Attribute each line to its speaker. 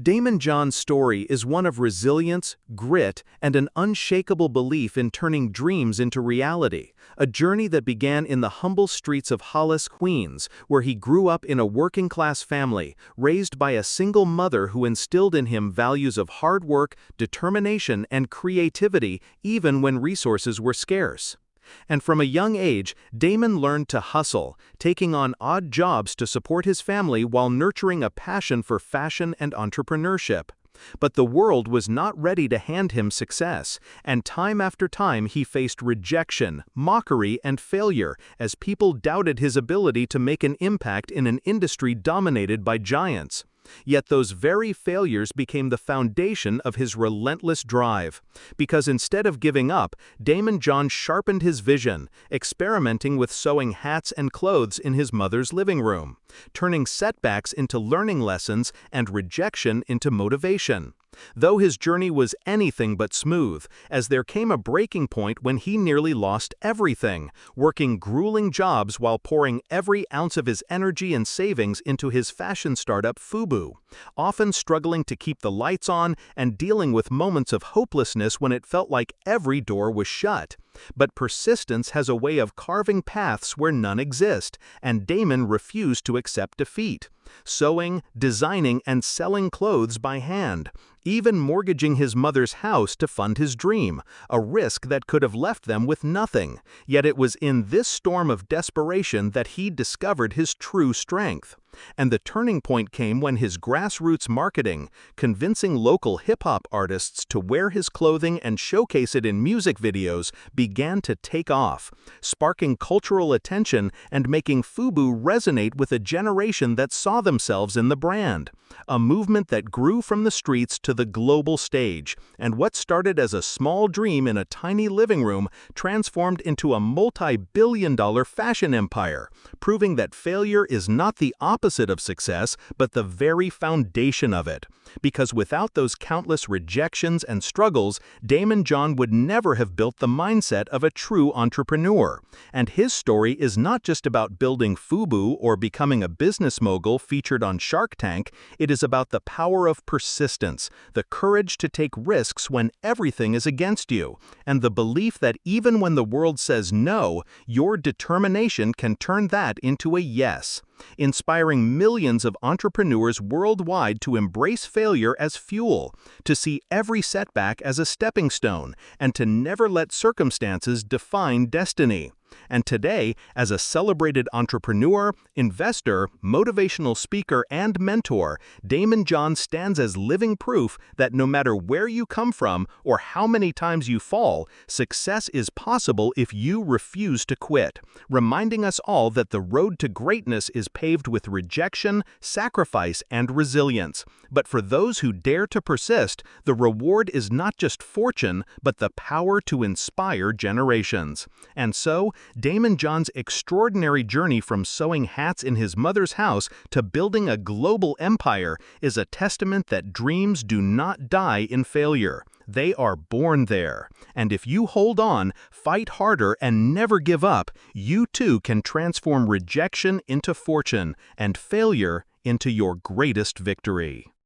Speaker 1: Daymond John's story is one of resilience, grit, and an unshakable belief in turning dreams into reality, a journey that began in the humble streets of Hollis, Queens, where he grew up in a working-class family, raised by a single mother who instilled in him values of hard work, determination, and creativity even when resources were scarce. And from a young age, Daymond learned to hustle, taking on odd jobs to support his family while nurturing a passion for fashion and entrepreneurship. But the world was not ready to hand him success, and time after time he faced rejection, mockery, and failure as people doubted his ability to make an impact in an industry dominated by giants. Yet those very failures became the foundation of his relentless drive. Because instead of giving up, Daymond John sharpened his vision, experimenting with sewing hats and clothes in his mother's living room, turning setbacks into learning lessons and rejection into motivation. Though his journey was anything but smooth, as there came a breaking point when he nearly lost everything, working grueling jobs while pouring every ounce of his energy and savings into his fashion startup FUBU, often struggling to keep the lights on and dealing with moments of hopelessness when it felt like every door was shut. But persistence has a way of carving paths where none exist, and Daymond refused to accept defeat. Sewing, designing, and selling clothes by hand, even mortgaging his mother's house to fund his dream, a risk that could have left them with nothing. Yet it was in this storm of desperation that he discovered his true strength. And the turning point came when his grassroots marketing, convincing local hip-hop artists to wear his clothing and showcase it in music videos, began to take off, sparking cultural attention and making FUBU resonate with a generation that saw themselves in the brand. A movement that grew from the streets to the global stage, and what started as a small dream in a tiny living room transformed into a multi-billion-dollar fashion empire, proving that failure is not the opposite of success, but the very foundation of it. Because without those countless rejections and struggles, Daymond John would never have built the mindset of a true entrepreneur. And his story is not just about building FUBU or becoming a business mogul featured on Shark Tank. It is about the power of persistence, the courage to take risks when everything is against you, and the belief that even when the world says no, your determination can turn that into a yes. Inspiring millions of entrepreneurs worldwide to embrace failure as fuel, to see every setback as a stepping stone, and to never let circumstances define destiny. And today, as a celebrated entrepreneur, investor, motivational speaker, and mentor, Daymond John stands as living proof that no matter where you come from or how many times you fall, success is possible if you refuse to quit, reminding us all that the road to greatness is paved with rejection, sacrifice, and resilience. But for those who dare to persist, the reward is not just fortune, but the power to inspire generations. And so, Daymond John's extraordinary journey from sewing hats in his mother's house to building a global empire is a testament that dreams do not die in failure. They are born there. And if you hold on, fight harder, and never give up, you too can transform rejection into fortune and failure into your greatest victory.